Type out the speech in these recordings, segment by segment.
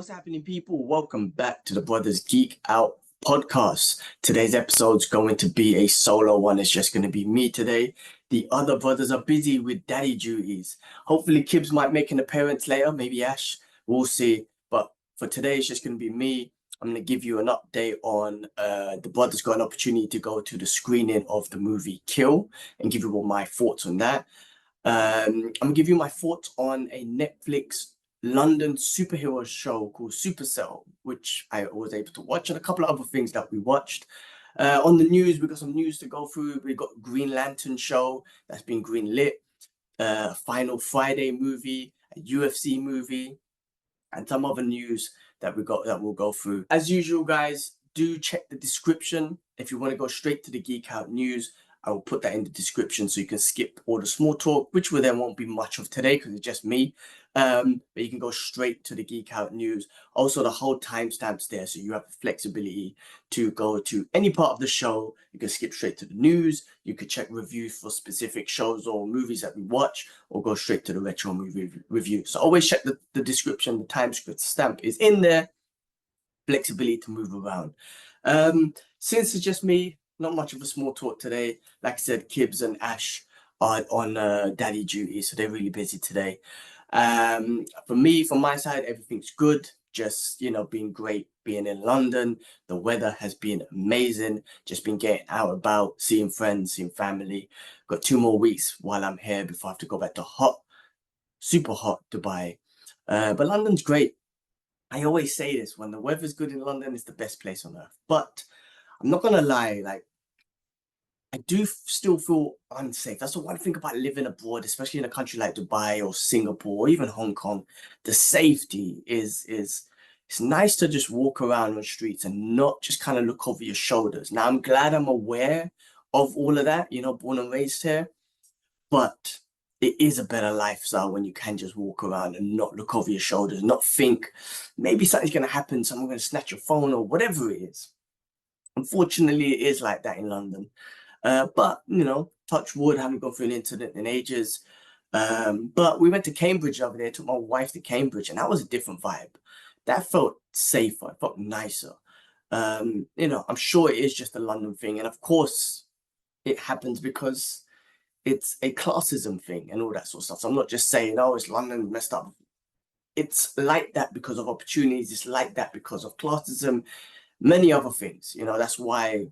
What's happening, people? Welcome back to the Brothers Geek Out podcast. Today's episode's going to be a solo one. It's just going to be me today. The other brothers are busy with daddy duties. Hopefully, Kibbs might make an appearance later. Maybe Ash. We'll see. But for today, it's just going to be me. I'm going to give you an update on the brothers got an opportunity to go to the screening of the movie Kill and give you all my thoughts on that. I'm going to give you my thoughts on a Netflix London superhero show called Supacell, which I was able to watch, and a couple of other things that we watched. On the news, we got some news to go through. We got Green Lantern show that's been greenlit, Final Friday movie, a UFC movie, and some other news that we got that we'll go through. As usual, guys, do check the description if you want to go straight to the Geek Out news. I will put that in the description so you can skip all the small talk, which there won't be much of today because it's just me. But you can go straight to the Geek Out news. Also, the whole timestamps there, so you have the flexibility to go to any part of the show. You can skip straight to the news. You could check reviews for specific shows or movies that we watch, or go straight to the retro movie review. So always check the description. The timestamp is in there. Flexibility to move around. Since it's just me, not much of a small talk today. Like I said, Kibbs and Ash are on daddy duty, so they're really busy today. For me, from my side, everything's good. Just, being great, being in London. The weather has been amazing. Just been getting out about, seeing friends, seeing family. Got 2 more weeks while I'm here before I have to go back to super hot Dubai. But London's great. I always say this, when the weather's good in London, it's the best place on earth. But I'm not gonna lie, I do still feel unsafe. That's the one thing about living abroad, especially in a country like Dubai or Singapore or even Hong Kong. The safety is it's nice to just walk around the streets and not just kind of look over your shoulders. Now, I'm glad I'm aware of all of that, born and raised here, but it is a better lifestyle when you can just walk around and not look over your shoulders, not think maybe something's going to happen, someone's going to snatch your phone or whatever it is. Unfortunately, it is like that in London. But, touch wood, haven't gone through an incident in ages. But we went to Cambridge over there, took my wife to Cambridge, and that was a different vibe. That felt safer, it felt nicer. I'm sure it is just a London thing. And of course, it happens because it's a classism thing and all that sort of stuff. So I'm not just saying, oh, it's London messed up. It's like that because of opportunities. It's like that because of classism. Many other things, that's why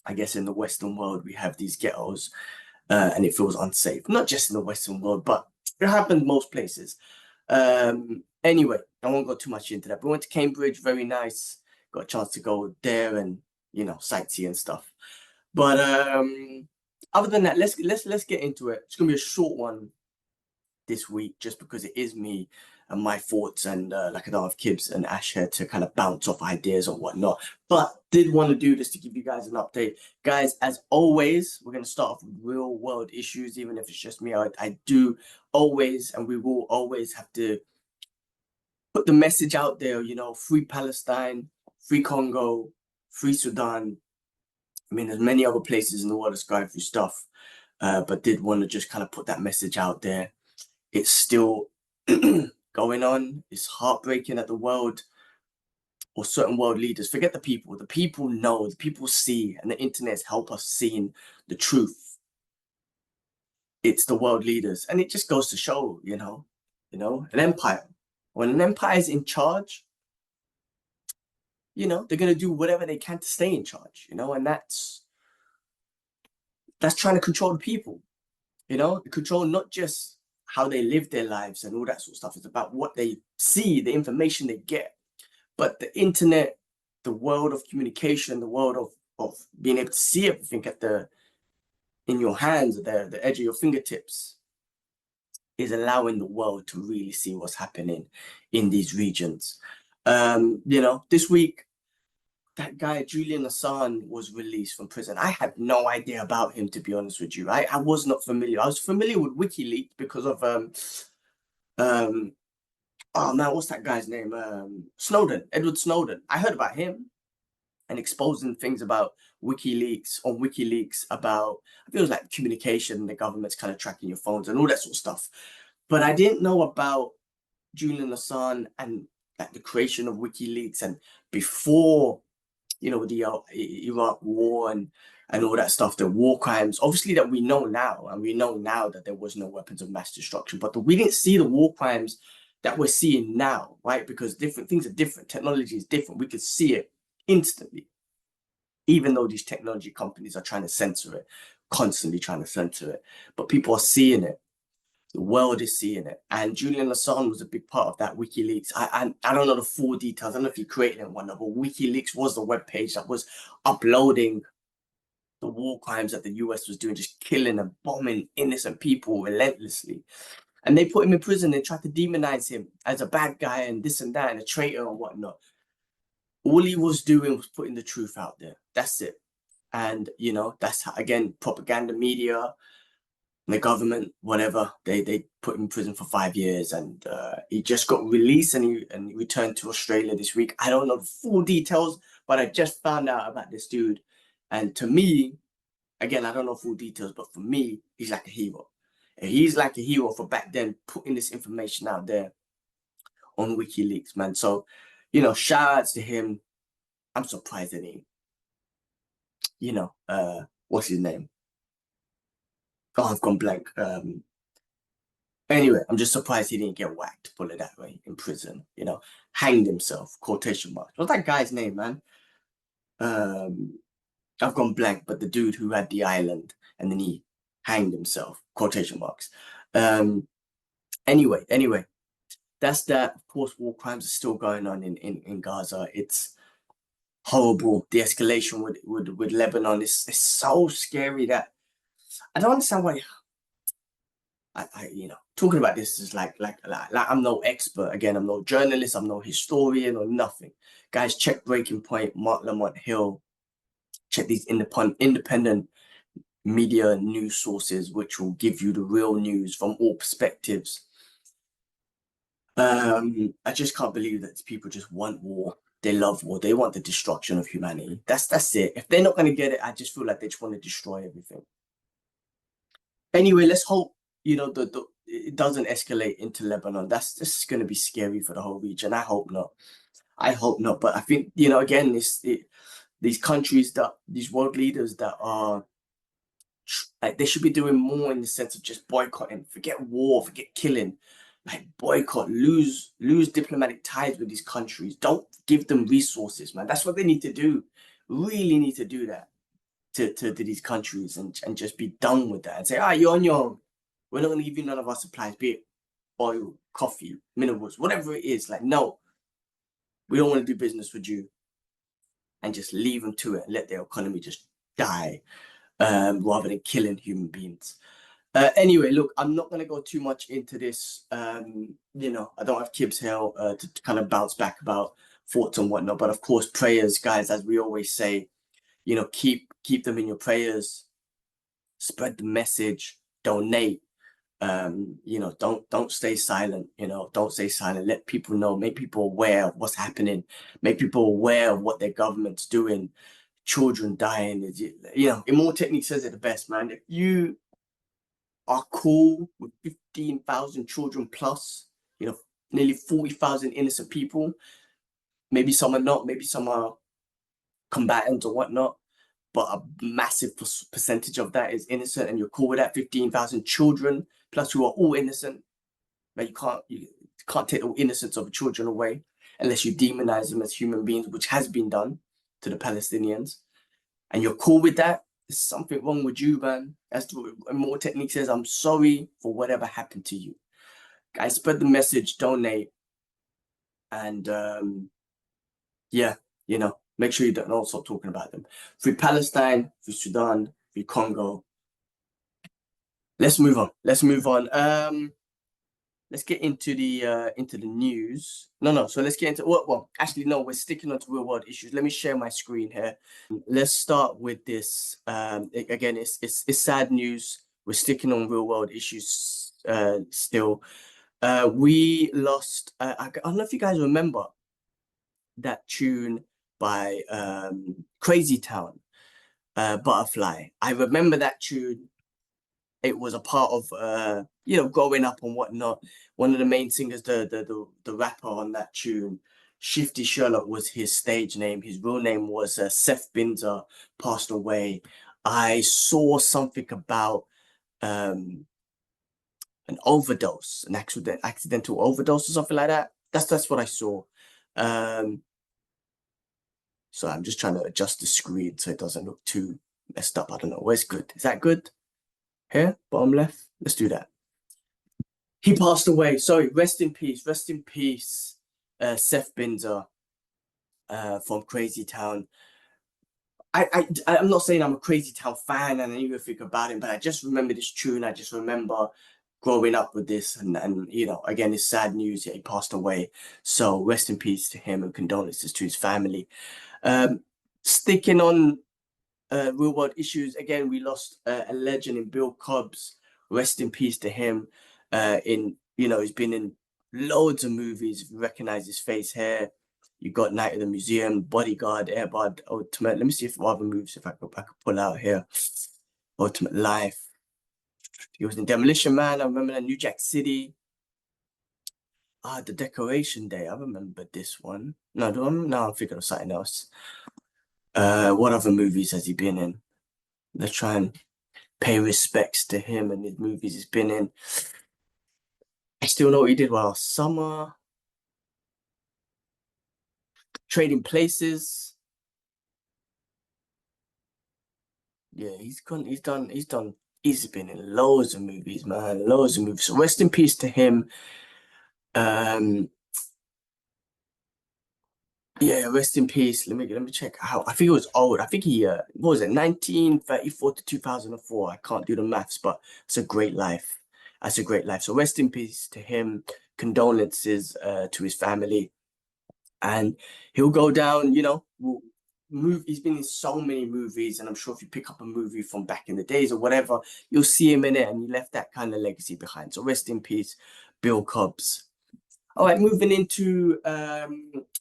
I guess in the Western world we have these ghettos and it feels unsafe. Not just in the Western world, but it happens most places. Anyway, I won't go too much into that. But we went to Cambridge, very nice. Got a chance to go there and sightsee and stuff. But other than that, let's get into it. It's gonna be a short one this week, just because it is me and my thoughts, and like I don't have Kibbs and Ash here to kind of bounce off ideas or whatnot. But did want to do this to give you guys an update. Guys, as always, we're going to start off with real world issues, even if it's just me. I do always, and we will always have to put the message out there, free Palestine, free Congo, free Sudan. I mean, there's many other places in the world that's going through stuff, but did want to just kind of put that message out there. It's still going on. It's heartbreaking that the world or certain world leaders, forget the people know, the people see, and the internet help us seeing the truth. It's the world leaders. And it just goes to show, an empire. When an empire is in charge, they're going to do whatever they can to stay in charge, and that's trying to control the people, control not just how they live their lives and all that sort of stuff. It's about what they see, the information they get. But the internet, the world of communication, the world of being able to see everything in your hands, the edge of your fingertips, is allowing the world to really see what's happening in these regions. This week, that guy, Julian Assange, was released from prison. I had no idea about him, to be honest with you. I was not familiar. I was familiar with WikiLeaks because of, oh man, what's that guy's name? Snowden, Edward Snowden. I heard about him and exposing things about WikiLeaks, about, I think it was like communication, the government's kind of tracking your phones and all that sort of stuff. But I didn't know about Julian Assange and like the creation of WikiLeaks and before, you know, the Iraq war and all that stuff, the war crimes, obviously that we know now, and we know now that there was no weapons of mass destruction, but we didn't see the war crimes that we're seeing now, right? Because different things are different, technology is different. We could see it instantly, even though these technology companies are trying to censor it, constantly trying to censor it, but people are seeing it. The world is seeing it, and Julian Assange was a big part of that. WikiLeaks. I don't know the full details. I don't know if he created it one, but WikiLeaks was the webpage that was uploading the war crimes that the US was doing, just killing and bombing innocent people relentlessly. And they put him in prison and tried to demonize him as a bad guy and this and that and a traitor and whatnot. All he was doing was putting the truth out there. That's it. And you know, that's how, again, propaganda media, the government, whatever, they put him in prison for 5 years, and he just got released and he returned to Australia this week. I don't know the full details, but I just found out about this dude. And to me, again, I don't know full details, but for me, he's like a hero. And he's like a hero for back then putting this information out there on WikiLeaks, man. So, you know, shout outs to him. I'm surprised that he, you know, what's his name? Oh, I've gone blank. Anyway, I'm just surprised he didn't get whacked, put it that way, in prison, you know, hanged himself, quotation marks. What's that guy's name, man? I've gone blank, but the dude who had the island and then he hanged himself, quotation marks. Anyway, that's that. Of course, war crimes are still going on in Gaza. It's horrible. The escalation with Lebanon is so scary that I don't understand why. You know, talking about this is like I'm no expert. Again, I'm no journalist. I'm no historian or nothing. Guys, check Breaking Point, Mark Lamont Hill. Check these independent media news sources, which will give you the real news from all perspectives. I just can't believe that people just want war. They love war. They want the destruction of humanity. That's it. If they're not going to get it, I just feel like they just want to destroy everything. Anyway, let's hope, you know, it doesn't escalate into Lebanon. This is going to be scary for the whole region. I hope not. I hope not. But I think, you know, again, these countries, these world leaders that are like, they should be doing more in the sense of just boycotting. Forget war, forget killing. Like, boycott, lose diplomatic ties with these countries. Don't give them resources, man. That's what they need to do. Really need to do that to these countries, and just be done with that and say, you're on your own. We're not going to give you none of our supplies, be it oil, coffee, minerals, whatever it is. Like, no, we don't want to do business with you, and just leave them to it and let their economy just die, rather than killing human beings. Anyway, look, I'm not going to go too much into this. You know, I don't have Kibbs here to kind of bounce back about thoughts and whatnot. But of course, prayers, guys, as we always say, you know, keep them in your prayers. Spread the message. Donate. You know, don't stay silent. You know, don't stay silent. Let people know. Make people aware of what's happening. Make people aware of what their government's doing. Children dying. You know, Immortal Technique says it the best, man. If you are cool with 15,000 children plus, you know, nearly 40,000 innocent people. Maybe some are not, maybe some are combatants or whatnot, but a massive percentage of that is innocent, and you're cool with that. 15,000 children plus who are all innocent. But you can't take the innocence of children away unless you demonize them as human beings, which has been done to the Palestinians. And you're cool with that. There's something wrong with you, man. As Immortal Technique says, I'm sorry for whatever happened to you. Guys, spread the message, donate, and yeah, you know, make sure you don't stop talking about them. Free Palestine, free Sudan, free Congo. Let's move on. Let's get into the news. No. So let's get into well, actually, no, we're sticking on to real world issues. Let me share my screen here. Let's start with this. Again, it's sad news. We're sticking on real world issues still. We lost. I don't know if you guys remember that tune by Crazy Town, Butterfly. I remember that tune. it was a part of growing up and whatnot. One of the main singers, the rapper on that tune, Shifty Sherlock was his stage name. His real name was Seth Binzer, passed away. I saw something about um an overdose, an accidental overdose or something like that. That's what I saw. Um, so I'm just trying to adjust the screen so it doesn't look too messed up. I don't know. Where's good? Is that good? Here, bottom left. Let's do that. He passed away. Sorry, rest in peace. Rest in peace, Seth Binzer from Crazy Town. I'm not saying I'm a Crazy Town fan and I even think about him, but I just remember this tune. I just remember growing up with this, and again, it's sad news that he passed away. So rest in peace to him and condolences to his family. Sticking on real world issues again, we lost a legend in Bill Cobbs. Rest in peace to him. He's been in loads of movies. If you recognize his face here, you got Night at the Museum, Bodyguard, Airbud, Ultimate. Let me see if other movies if I could pull out here. Ultimate Life. He was in Demolition Man. I remember that. New Jack City. The Decoration Day. I remember this one. No, I'm thinking of something else. What other movies has he been in? Let's try and pay respects to him and his movies he's been in. I still know what he did well. Summer, Trading Places. Yeah, he's been in loads of movies, man. Loads of movies. So rest in peace to him. Um, yeah, rest in peace. Let me check how. I think it was old. I think he what was it, 1934 to 2004. I can't do the maths, but it's a great life. That's a great life. So rest in peace to him. Condolences to his family. And he'll go down, he's been in so many movies, and I'm sure if you pick up a movie from back in the days or whatever, you'll see him in it, and he left that kind of legacy behind. So rest in peace, Bill Cobbs. All right, moving into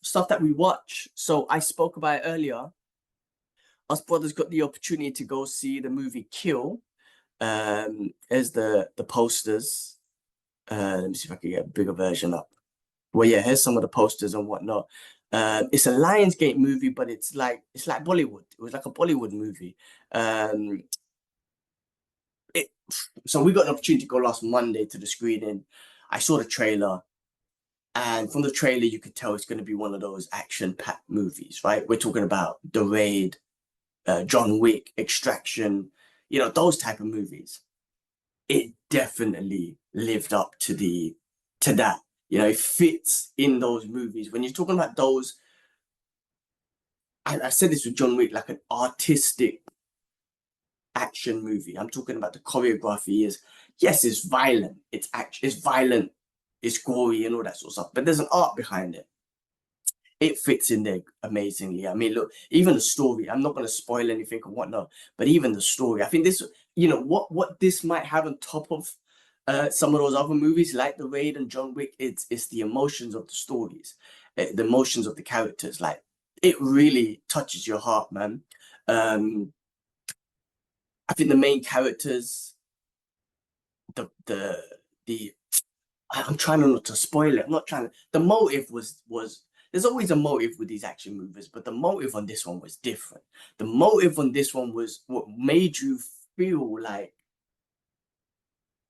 stuff that we watch. So I spoke about it earlier. Us brothers got the opportunity to go see the movie Kill. As the posters. Let me see if I can get a bigger version up. Well, yeah, here's some of the posters and whatnot. It's a Lionsgate movie, but it's like Bollywood. It was like a Bollywood movie. Um, it so we got an opportunity to go last Monday to the screening. I saw the trailer, and from the trailer you could tell it's going to be one of those action-packed movies, right? We're talking about The Raid, John Wick, Extraction, those type of movies. It definitely lived up to that. It fits in those movies. When you're talking about those, I said this with John Wick, like an artistic action movie. I'm talking about the choreography is, yes, it's violent. It's violent, it's gory and all that sort of stuff, but there's an art behind it. It fits in there amazingly. I mean, look, even the story, I'm not going to spoil anything or whatnot, but even the story, I think this, what this might have on top of some of those other movies like The Raid and John Wick, it's the emotions of the stories, the emotions of the characters. Like, it really touches your heart, man. I think the main characters, the I'm trying not to spoil it. I'm not trying to. The motive was there's always a motive with these action movies, but the motive on this one was different. The motive on this one was what made you feel like,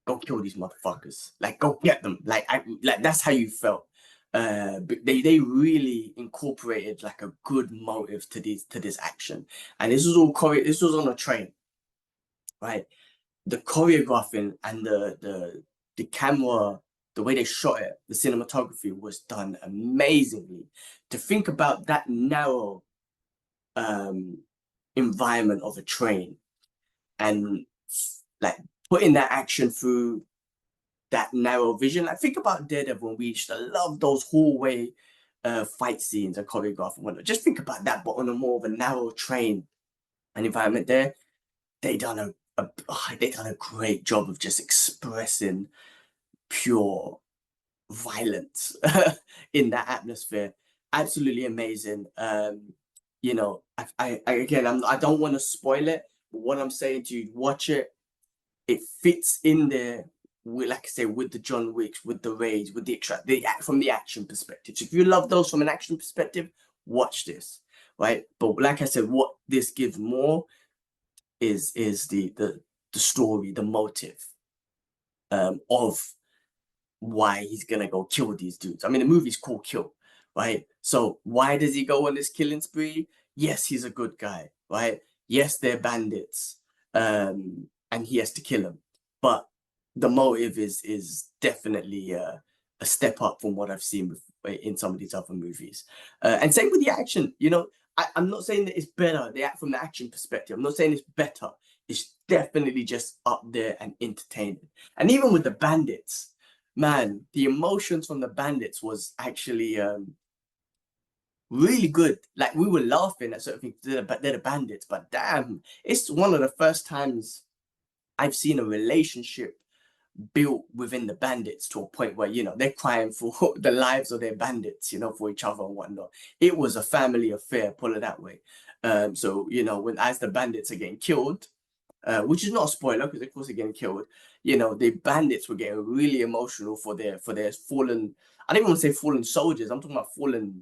go kill these motherfuckers, like go get them, like that's how you felt. But they really incorporated like a good motive to this action, and this was all this was on a train, right? The choreographing and the camera, the way they shot it, the cinematography was done amazingly. To think about that narrow environment of a train and like putting that action through that narrow vision. Like, think about Daredevil. We used to love those hallway fight scenes and choreography and whatnot. Just think about that, but on a more of a narrow train and environment there. They done they done a great job of just expressing pure violence in that atmosphere. Absolutely amazing. I again, I don't want to spoil it, but what I'm saying to you, watch it. it fits in there with, like I say, with the John Wicks, with the Raids, with the from the action perspective. So if you love those from an action perspective, watch this, right? But like I said, what this gives more is the story, the motive of why he's gonna go kill these dudes. I mean, the movie's called Kill, right? So why does he go on this killing spree? Yes, he's a good guy, right? Yes, they're bandits, and he has to kill them. But the motive is definitely a step up from what I've seen in some of these other movies. And same with the action. You know, I'm not saying that it's better. The act from the action perspective, I'm not saying it's better. It's definitely just up there and entertaining. And even with the bandits, man, the emotions from the bandits was actually really good. Like we were laughing at certain things. They're the bandits, but damn, it's one of the first times I've seen a relationship built within the bandits to a point where, you know, they're crying for the lives of their bandits, you know, for each other and whatnot. It was a family affair, put it that way. So, you know, when as the bandits are getting killed, which is not a spoiler because of course they're getting killed. You know, the bandits were getting really emotional for their fallen. I don't even want to say fallen soldiers. I'm talking about fallen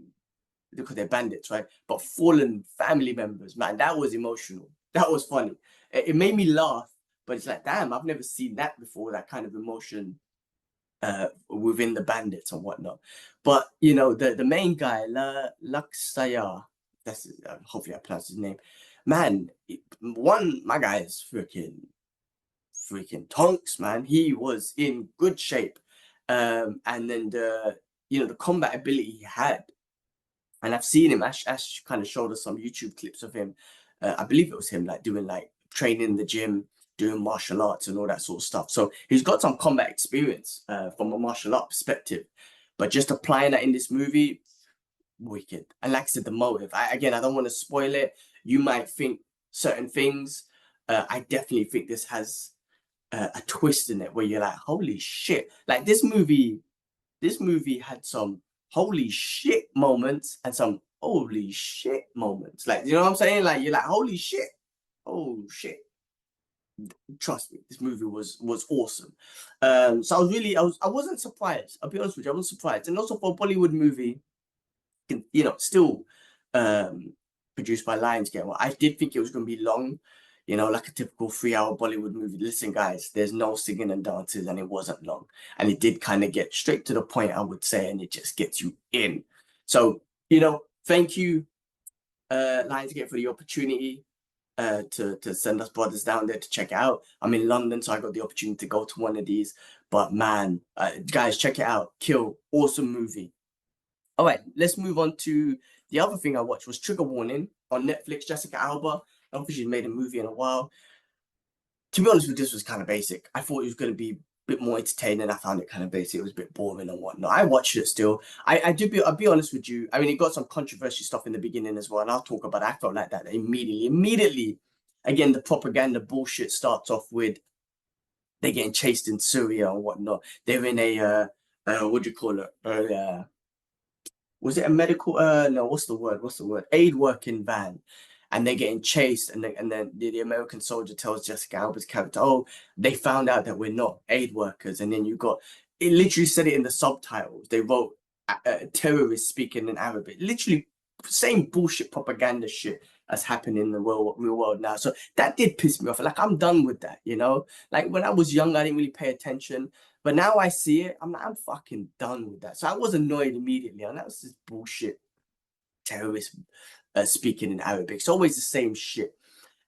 because they're bandits, right? But fallen family members, man, that was emotional. That was funny. It made me laugh, but it's like, damn, I've never seen that before. That kind of emotion within the bandits and whatnot. But you know, the main guy, Laksaya, that's hopefully I pronounced his name. Man, my guy is freaking tonks, man. He was in good shape. And then the combat ability he had, and I've seen him. Ash kind of showed us some YouTube clips of him. I believe it was him, like doing like training in the gym, doing martial arts and all that sort of stuff. So he's got some combat experience from a martial art perspective, but just applying that in this movie, wicked. And like I said, the motive. I don't want to spoil it. You might think certain things. I definitely think this has a twist in it where you're like, holy shit! Like this movie had some holy shit moments and some holy shit moments. Like, you know what I'm saying? Like, you're like, holy shit, oh shit. Trust me, this movie was awesome. So I wasn't surprised. I'll be honest with you, I wasn't surprised. And also for a Bollywood movie, you know, still produced by Lionsgate. Well, I did think it was going to be long, you know, like a typical 3-hour Bollywood movie. Listen, guys, there's no singing and dances, and it wasn't long. And it did kind of get straight to the point, I would say, and it just gets you in. So, you know, thank you, Lionsgate, for the opportunity to send us brothers down there to check it out. I'm in London, so I got the opportunity to go to one of these. But man, guys, check it out. Kill, awesome movie. All right, let's move on to the other thing I watched was Trigger Warning on Netflix. Jessica Alba. I don't think she's made a movie in a while. To be honest with this was kind of basic. I thought it was going to be a bit more entertaining. I found it kind of basic. It was a bit boring and whatnot. I watched it still. I'll be honest with you. I mean, it got some controversial stuff in the beginning as well, and I'll talk about it. I felt like that immediately. Again, the propaganda bullshit starts off with they're getting chased in Syria and whatnot. They're in a what do you call it? Was it a medical no, what's the word, aid working van, and they're getting chased, and then the American soldier tells Jessica Alba's character, oh, they found out that we're not aid workers. And then you got it, literally said it in the subtitles, they wrote terrorists speaking in Arabic, literally same bullshit propaganda shit that's happening in the real world now. So that did piss me off. Like, I'm done with that, you know. Like when I was young, I didn't really pay attention. But now I see it, I'm fucking done with that. So I was annoyed immediately, and that was just bullshit. Terrorists speaking in Arabic. It's always the same shit.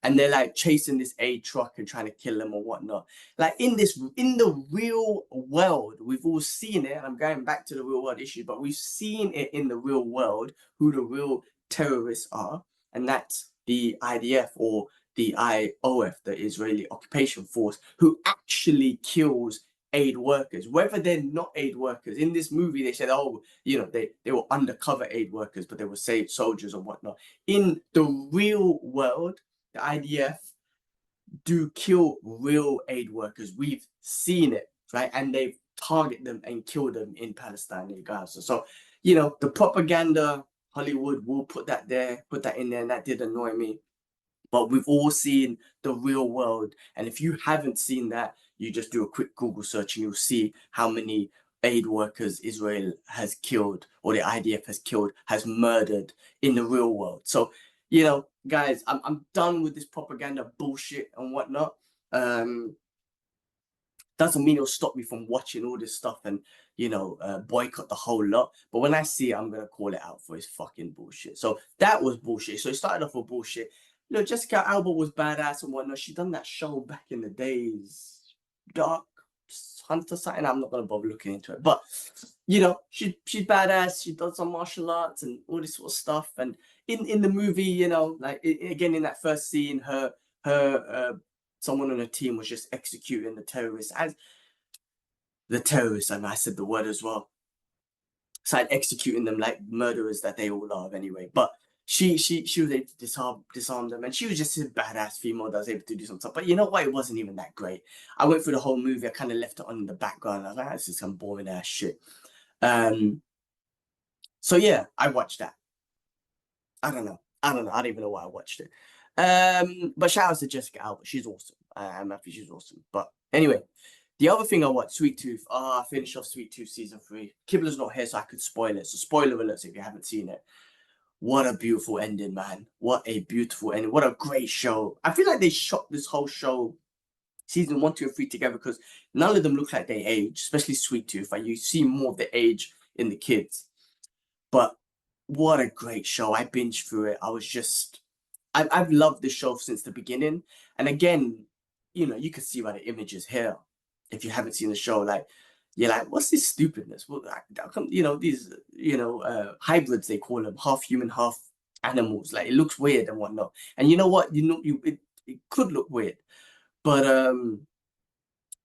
And they're like chasing this aid truck and trying to kill them or whatnot. Like in the real world, we've all seen it. And I'm going back to the real world issue, but we've seen it in the real world who the real terrorists are, and that's the IDF or the IOF, the Israeli Occupation Force, who actually kills aid workers, whether they're not aid workers. In this movie, they said, oh, you know, they were undercover aid workers, but they were saved soldiers or whatnot. In the real world, the IDF do kill real aid workers. We've seen it, right? And they've targeted them and killed them in Palestine and Gaza. So, you know, the propaganda, Hollywood will put that in there, and that did annoy me. but we've all seen the real world. And if you haven't seen that, you just do a quick Google search and you'll see how many aid workers Israel has killed, or the IDF has killed, has murdered in the real world. So, guys, I'm done with this propaganda bullshit and whatnot. Doesn't mean it'll stop me from watching all this stuff and boycott the whole lot. But when I see it, I'm gonna call it out for his fucking bullshit. So that was bullshit. So it started off with bullshit. Jessica Alba was badass and whatnot. She done that show back in the days, Dark Hunter something. I'm not gonna bother looking into it, but she's badass. She does some martial arts and all this sort of stuff. And in the movie, again in that first scene, her someone on her team was just executing the terrorists as the terrorists, and I said the word as well. Started executing them like murderers that they all are anyway. But she was able to disarm them, and she was just a badass female that was able to do some stuff. But you know what? It wasn't even that great. I went through the whole movie. I kind of left it on in the background. I was like, this is some boring ass shit. So yeah, I watched that. I don't know. I don't even know why I watched it. But shout out to Jessica Alba. She's awesome. I'm happy she's awesome. But anyway, the other thing I watched, Sweet Tooth. I finished off Sweet Tooth season 3. Kibler's not here, so I could spoil it. So spoiler alerts if you haven't seen it. What a beautiful ending, man. What a beautiful ending. What a great show. I feel like they shot this whole show, season 1, 2, and 3 together, because none of them look like they age, especially Sweet Tooth. Like you see more of the age in the kids. But what a great show. I binged through it. I was just, I've loved this show since the beginning. And again, you can see by the images here, if you haven't seen the show, like, you're like, what's this stupidness? Well, these, hybrids, they call them, half human, half animals. Like, it looks weird and whatnot. And you know what? It could look weird, but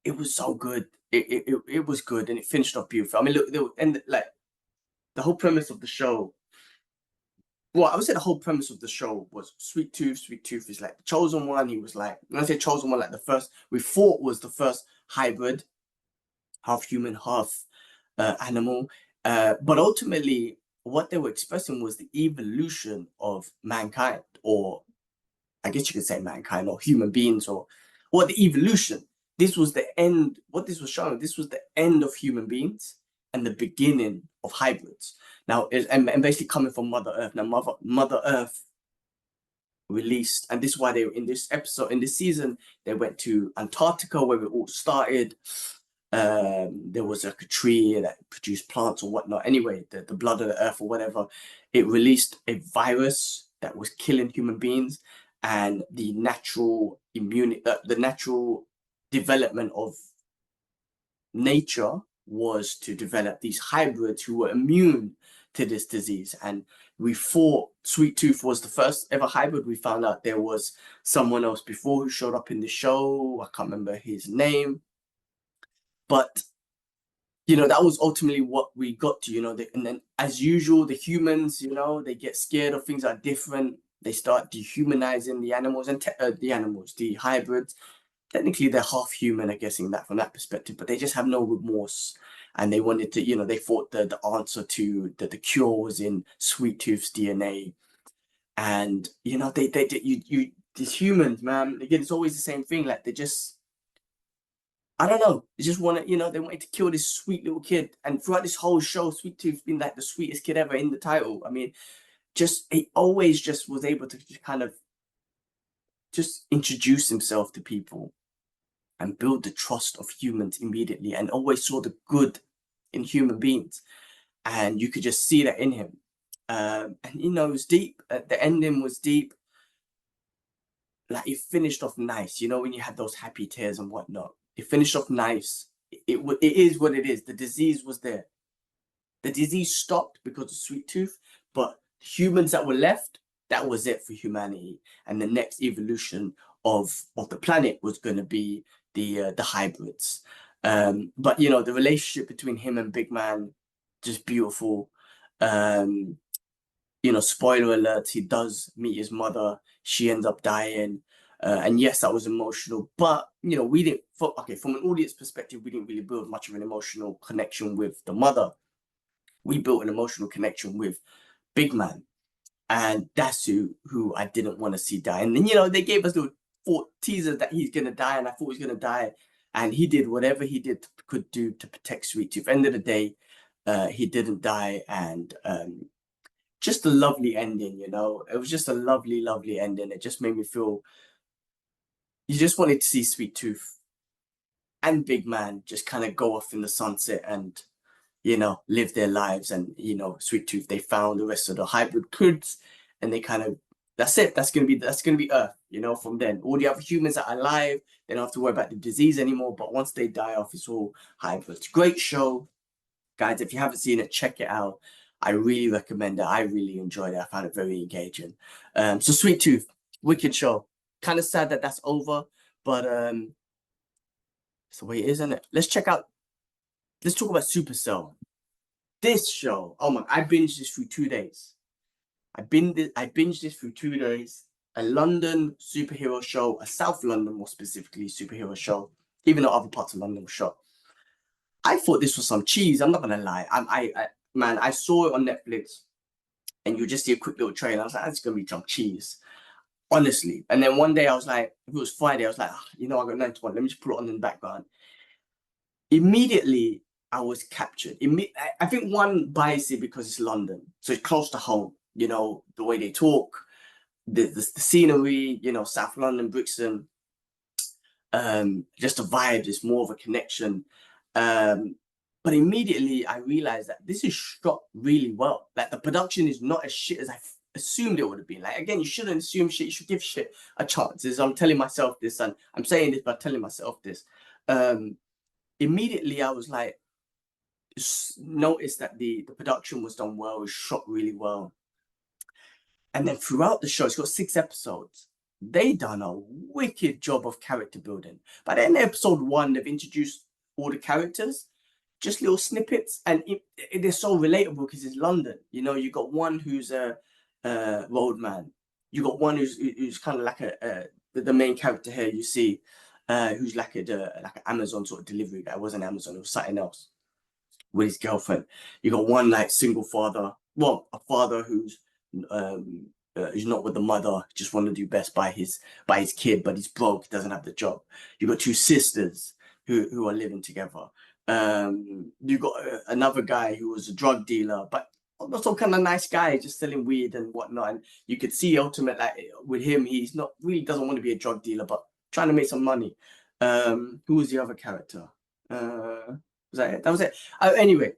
it was so good. It was good, and it finished off beautiful. I mean, look, and like the whole premise of the show. Well, I would say the whole premise of the show was Sweet Tooth. Sweet Tooth is like the chosen one. He was like, when I say chosen one, like the first, we thought was the first hybrid, half human, half animal. But ultimately, what they were expressing was the evolution of mankind, or I guess you could say mankind, or human beings, or the evolution. This was the end. What this was showing, this was the end of human beings and the beginning of hybrids. Now, and basically coming from Mother Earth. Now, Mother Earth released, and this is why they were in this episode, in this season, they went to Antarctica where it all started. There was like a tree that produced plants or whatnot. Anyway, the blood of the earth or whatever, it released a virus that was killing human beings, and the natural the natural development of nature was to develop these hybrids who were immune to this disease. And we thought Sweet Tooth was the first ever hybrid. We found out there was someone else before who showed up in the show. I can't remember his name, but that was ultimately what we got to. And then as usual, the humans, they get scared of things that are different. They start dehumanizing the animals and the hybrids. Technically they're half human, I guess, in that from that perspective, but they just have no remorse. And they wanted to, they thought the answer to the cure was in Sweet Tooth's DNA. And these humans, man, again, it's always the same thing. Like they just, I don't know, they just want to, they wanted to kill this sweet little kid. And throughout this whole show, Sweet Tooth's been like the sweetest kid ever in the title. I mean, he always just was able to just kind of just introduce himself to people and build the trust of humans immediately, and always saw the good in human beings. And you could just see that in him. And it was deep. The ending was deep. Like, it finished off nice. When you had those happy tears and whatnot, it finished off nice. It is what it is. The disease was there. The disease stopped because of Sweet Tooth, but humans that were left, that was it for humanity. And the next evolution of the planet was going to be the hybrids. But the relationship between him and Big Man, just beautiful. Spoiler alert, he does meet his mother. She ends up dying. And yes, that was emotional, but we didn't, from an audience perspective, we didn't really build much of an emotional connection with the mother. We built an emotional connection with Big Man. And that's who I didn't want to see die. And then, you know, they gave us the teaser that he's gonna die, and I thought he was gonna die. And he did whatever he could do to protect Sweet Tooth. End of the day, he didn't die, and just a lovely ending, you know. It was just a lovely, lovely ending. It just made me feel you just wanted to see Sweet Tooth and Big Man just kind of go off in the sunset and, you know, live their lives. And, you know, Sweet Tooth, they found the rest of the hybrid kids, and they kind of, that's it. That's gonna be Earth, you know. From then, all the other humans that are alive, they don't have to worry about the disease anymore. But once they die off, it's all hybrids. Great show, guys. If you haven't seen it, check it out. I really recommend it. I really enjoyed it. I found it very engaging. So Sweet Tooth, wicked show. Kind of sad that that's over, but it's the way it is, isn't it? Let's talk about Supacell. This show, oh my, I binged this through 2 days. I binged this through 2 days. A London superhero show, a South London more specifically superhero show, even though other parts of London were shot. I thought this was some cheese. I'm not gonna lie. Man, I saw it on Netflix, and you just see a quick little trailer. I was like, it's gonna be some cheese, honestly. And then one day I was like, if it was Friday, I was like, you know, I got 9 to 1. Let me just put it on in the background. Immediately, I was captured. I think one bias it because it's London, so it's close to home. You know, the way they talk, the scenery. You know, South London, Brixton. Just a vibe. There's more of a connection. But immediately I realized that this is shot really well. Like the production is not as shit as I assumed it would have been. Like again, you shouldn't assume shit. You should give shit a chance. I'm telling myself this, and I'm saying this, but telling myself this. Immediately I was like, noticed that the production was done well. It was shot really well. And then throughout the show, it's got 6 episodes. They done a wicked job of character building. By the end of episode 1, they've introduced all the characters, just little snippets, and it is so relatable because it's London. You know, you got one who's a roadman. You got one who's kind of like the main character here. You see, who's like an Amazon sort of delivery guy. It wasn't Amazon. It was something else with his girlfriend. You got one like single father. Well, a father who's not with the mother, just want to do best by his kid, but he's broke, doesn't have the job. You got 2 sisters who are living together. You got another guy who was a drug dealer, but also kind of nice guy, just selling weed and whatnot. And you could see ultimately, like with him, he's not really doesn't want to be a drug dealer, but trying to make some money. Who was the other character? Was that it? That was it. Anyway,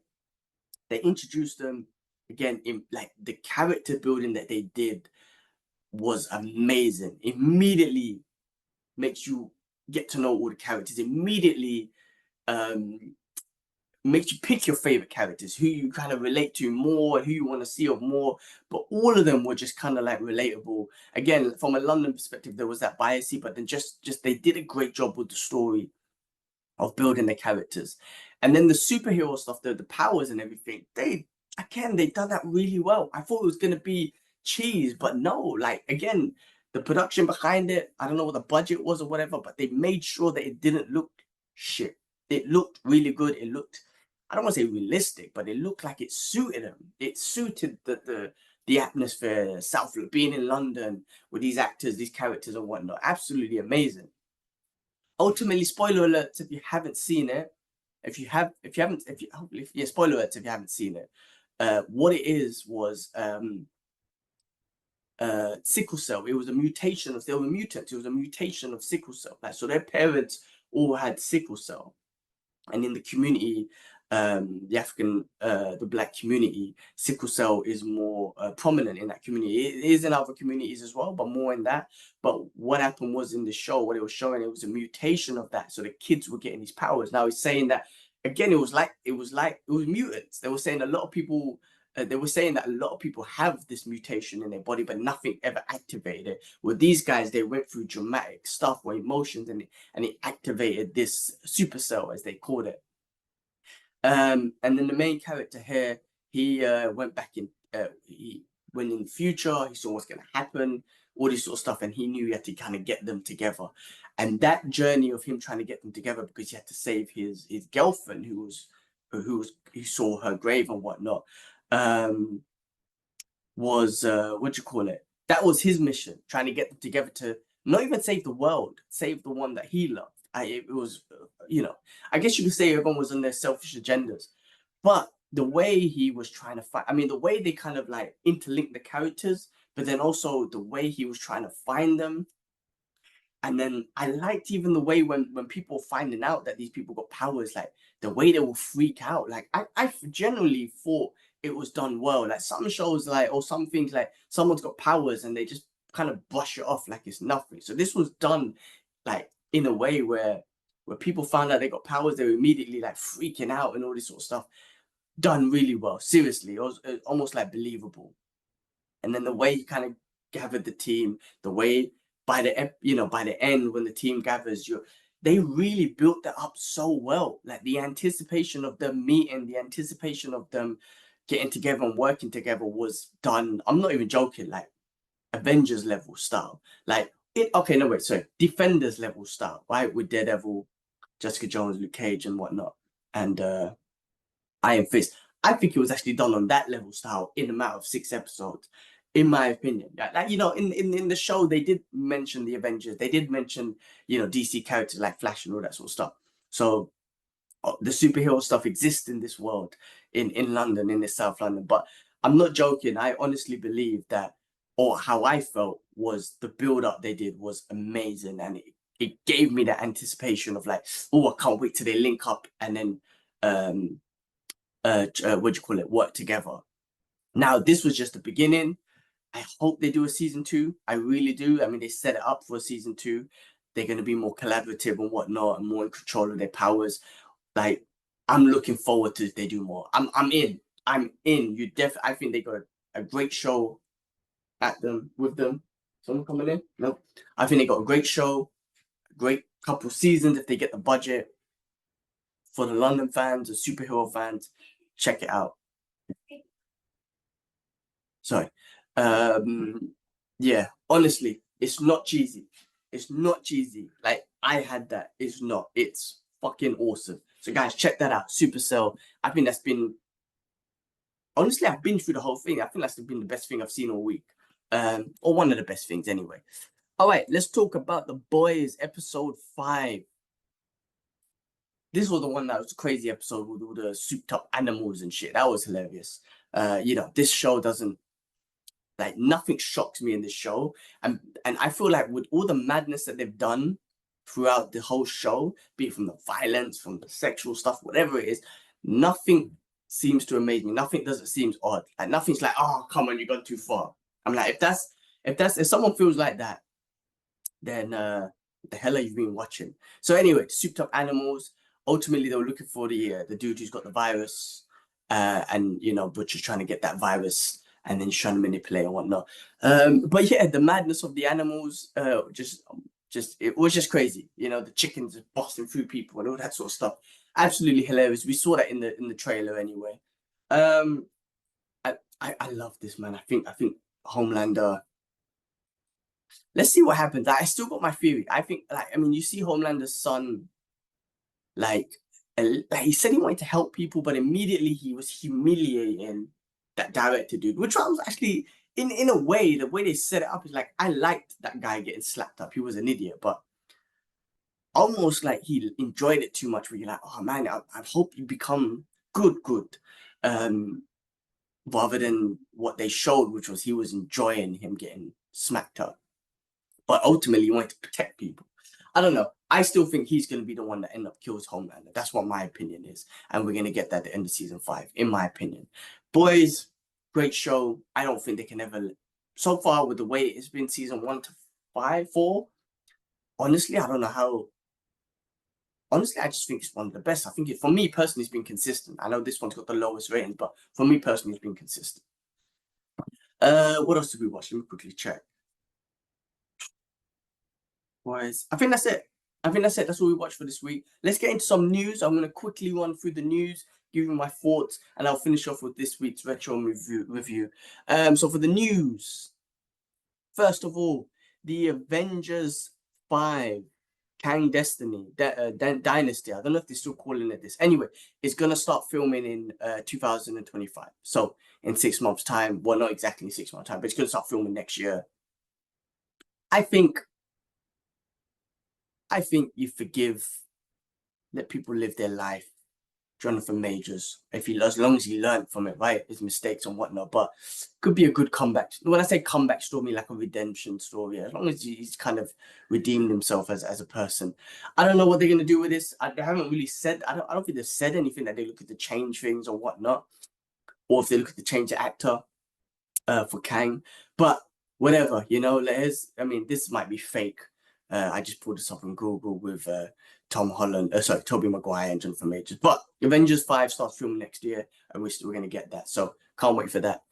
they introduced them again in like the character building that they did was amazing. Immediately makes you get to know all the characters. Immediately makes you pick your favorite characters, who you kind of relate to more, who you want to see of more. But all of them were just kind of like relatable. Again, from a London perspective, there was that biasy, but then just they did a great job with the story of building the characters. And then the superhero stuff, the powers and everything, they done that really well. I thought it was gonna be cheese, but no, like again, the production behind it, I don't know what the budget was or whatever, but they made sure that it didn't look shit. It looked really good. It looked, I don't want to say realistic, but it looked like it suited them. It suited the atmosphere, South, being in London with these actors, these characters and whatnot. Absolutely amazing. Ultimately, spoiler alerts if you haven't seen it. Spoiler alerts if you haven't seen it. What it is was sickle cell. It was a mutation of, they were mutants. It was a mutation of sickle cell. Like, so their parents all had sickle cell, and in the community, the Black community, sickle cell is more prominent in that community. It is in other communities as well, but more in that. But what happened was in the show, what it was showing, it was a mutation of that. So the kids were getting these powers. Now he's saying that again, it was mutants. They were saying a lot of people. They were saying that a lot of people have this mutation in their body, but nothing ever activated it. With these guys, they went through dramatic stuff or emotions, and it activated this supercell, as they called it. And then the main character here, he went back in. He went in the future. He saw what's going to happen, all this sort of stuff, and he knew he had to kind of get them together. And that journey of him trying to get them together because he had to save his girlfriend, who saw her grave and whatnot. was what do you call it? That was his mission, trying to get them together to not even save the world, save the one that he loved. It was, I guess you could say everyone was on their selfish agendas, but the way he was trying to fight, I mean, the way they kind of like interlinked the characters, but then also the way he was trying to find them. And then I liked even the way when people finding out that these people got powers, like the way they will freak out. Like I generally thought it was done well. Like some shows, like, or some things, like someone's got powers and they just kind of brush it off like it's nothing. So this was done like in a way where people found out they got powers, they were immediately like freaking out and all this sort of stuff. Done really well. Seriously, it was almost like believable. And then the way he kind of gathered the team, the way by the end when the team gathers, they really built that up so well. Like the anticipation of them meeting, the anticipation of them getting together and working together was done. I'm not even joking, like Avengers level style. Like okay, no wait, sorry, Defenders level style, right? With Daredevil, Jessica Jones, Luke Cage, and whatnot, and Iron Fist. I think it was actually done on that level style in a matter of 6 episodes, in my opinion. Like in the show, they did mention the Avengers. They did mention DC characters like Flash and all that sort of stuff. So the superhero stuff exists in this world, in London, in the South London. But I'm not joking. I honestly believe that, or how I felt was the build up they did was amazing, and it gave me that anticipation of like, oh, I can't wait till they link up and then what do you call it, work together. Now this was just the beginning. I hope they do a season 2. I really do. I mean, they set it up for a season 2. They're going to be more collaborative and whatnot, and more in control of their powers. Like, I'm looking forward to if they do more. I'm in. I think they got a great show with them. Someone coming in? No. I think they got a great show, a great couple seasons if they get the budget. For the London fans, the superhero fans, check it out. Sorry. Yeah, honestly, it's not cheesy. It's not cheesy. Like I had that. It's not. It's fucking awesome. So guys, check that out. Supacell. I think that's been, honestly, I've been through the whole thing. I think that's been the best thing I've seen all week. Or one of the best things anyway. All right, let's talk about The Boys episode 5. This was the one that was a crazy episode with all the souped up animals and shit. That was hilarious. This show doesn't, like, nothing shocks me in this show. And I feel like with all the madness that they've done throughout the whole show, be it from the violence, from the sexual stuff, whatever it is, nothing seems to amaze me. Nothing doesn't seem odd. Like nothing's like, oh, come on, you've gone too far. I'm like, if someone feels like that, then the hell are you been watching? So anyway, souped up animals. Ultimately, they were looking for the dude who's got the virus, and Butcher's trying to get that virus, and then he's trying to manipulate and whatnot. But yeah, the madness of the animals, it was just crazy. The chickens busting through people and all that sort of stuff. Absolutely hilarious. We saw that in the trailer anyway. I love this, man. I think Homelander. Let's see what happens. I still got my theory. I think, you see Homelander's son, like he said he wanted to help people, but immediately he was humiliating that director dude, which I was actually, in a way, the way they set it up is like, I liked that guy getting slapped up. He was an idiot, but almost like he enjoyed it too much, where you're like, oh man, I hope you become good. Rather than what they showed, which was he was enjoying him getting smacked up. But ultimately, he wanted to protect people. I don't know. I still think he's going to be the one that end up kills Homelander. That's what my opinion is. And we're going to get that at the end of season 5, in my opinion. Boys, great show. I don't think they can ever... So far, with the way it's been season 1 to 5, 4, honestly, I don't know how... Honestly, I just think it's one of the best. I think for me personally, it's been consistent. I know this one's got the lowest ratings, but for me personally, it's been consistent. What else did we watch? Let me quickly check. Boys, I think that's it. That's all we watched for this week. Let's get into some news. I'm going to quickly run through the news, give you my thoughts, and I'll finish off with this week's retro review. So for the news, first of all, the Avengers 5 Kang Destiny, Dynasty. I don't know if they're still calling it this. Anyway, it's gonna start filming in 2025. So in 6 months' time. Well, not exactly 6 months' time, but it's gonna start filming next year. I think you forgive, let people live their life. Jonathan Majors, as long as he learned from it, right, his mistakes and whatnot. But could be a good comeback. When I say comeback story, like a redemption story, as long as he's kind of redeemed himself as a person. I don't know what they're gonna do with this. They haven't really said. I don't think they've said anything that they look at to change things or whatnot, or if they look at to change the actor for Kang. But whatever, this might be fake. I just pulled this up on Google with Tom Holland, Tobey Maguire and Jonathan Majors. But Avengers 5 starts filming next year, and we're going to get that. So can't wait for that.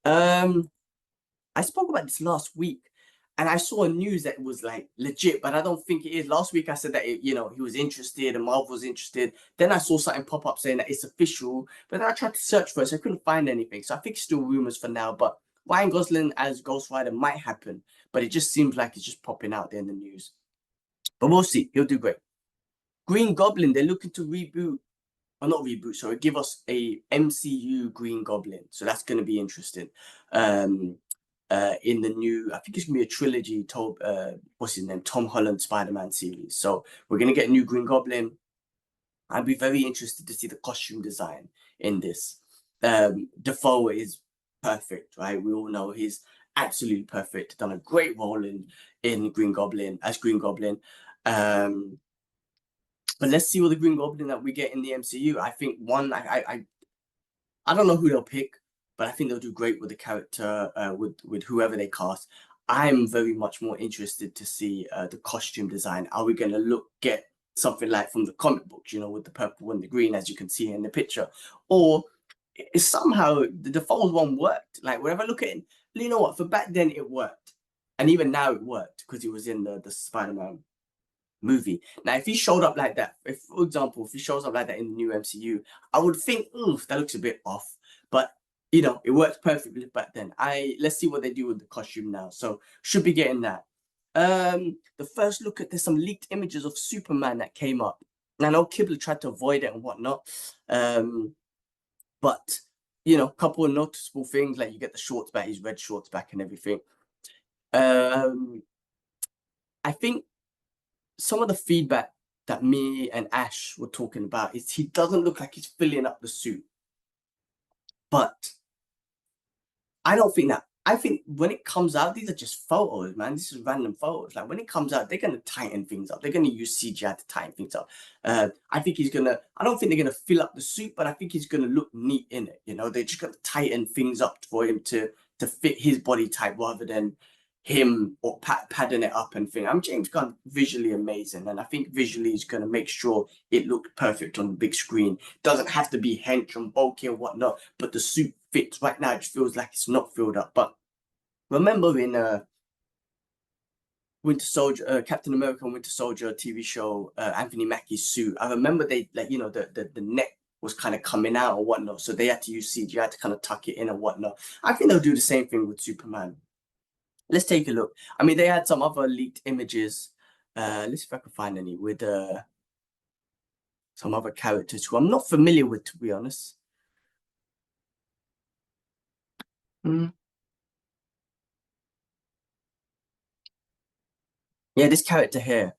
I spoke about this last week, and I saw news that was like legit, but I don't think it is. Last week I said that he was interested and Marvel was interested. Then I saw something pop up saying that it's official, but then I tried to search for it, so I couldn't find anything. So I think it's still rumors for now, but Ryan Gosling as Ghost Rider might happen, but it just seems like it's just popping out there in the news. But we'll see. He'll do great. Green Goblin, they're looking to reboot, or not reboot, sorry, give us a MCU Green Goblin. So that's going to be interesting. In the new, I think it's going to be a trilogy told, what's his name? Tom Holland Spider-Man series. So we're going to get a new Green Goblin. I'd be very interested to see the costume design in this. Defoe is perfect, right? We all know he's absolutely perfect. Done a great role in Green Goblin, as Green Goblin. But let's see what the Green Goblin that we get in the MCU. I think I don't know who they'll pick, but I think they'll do great with the character, with whoever they cast. I'm very much more interested to see the costume design. Are we going to get something like from the comic books, with the purple and the green, as you can see in the picture? Or somehow the default one worked. Like, whenever I look at it, you know what? For back then, it worked. And even now it worked because he was in the Spider-Man movie. Now, if he showed up like that, for example, if he shows up like that in the new MCU, I would think, that looks a bit off. But it worked perfectly back then. Let's see what they do with the costume now. So should be getting that. The first look at, there's some leaked images of Superman that came up. And I know Kibler tried to avoid it and whatnot. But a couple of noticeable things, like you get the shorts back, his red shorts back and everything. I think some of the feedback that me and Ash were talking about is he doesn't look like he's filling up the suit. But I don't think that. I think when it comes out, these are just photos, man. This is random photos. Like, when it comes out, they're going to tighten things up. They're going to use CGI to tighten things up. I think he's going to, I don't think they're going to fill up the suit, but I think he's going to look neat in it. They're just going to tighten things up for him to fit his body type rather than him or padding it up and thing. James Gunn, visually amazing, and I think visually he's going to make sure it looked perfect on the big screen. Doesn't have to be hench and bulky and whatnot, but the suit fits. Right now, it just feels like it's not filled up. But remember in Winter Soldier, Captain America and Winter Soldier TV show, Anthony Mackie's suit, I remember they, like, the neck was kind of coming out or whatnot, so they had to use CGI to kind of tuck it in and whatnot. I think they'll do the same thing with Superman. Let's take a look. They had some other leaked images. Let's see if I can find any with some other characters who I'm not familiar with, to be honest. Yeah, this character here,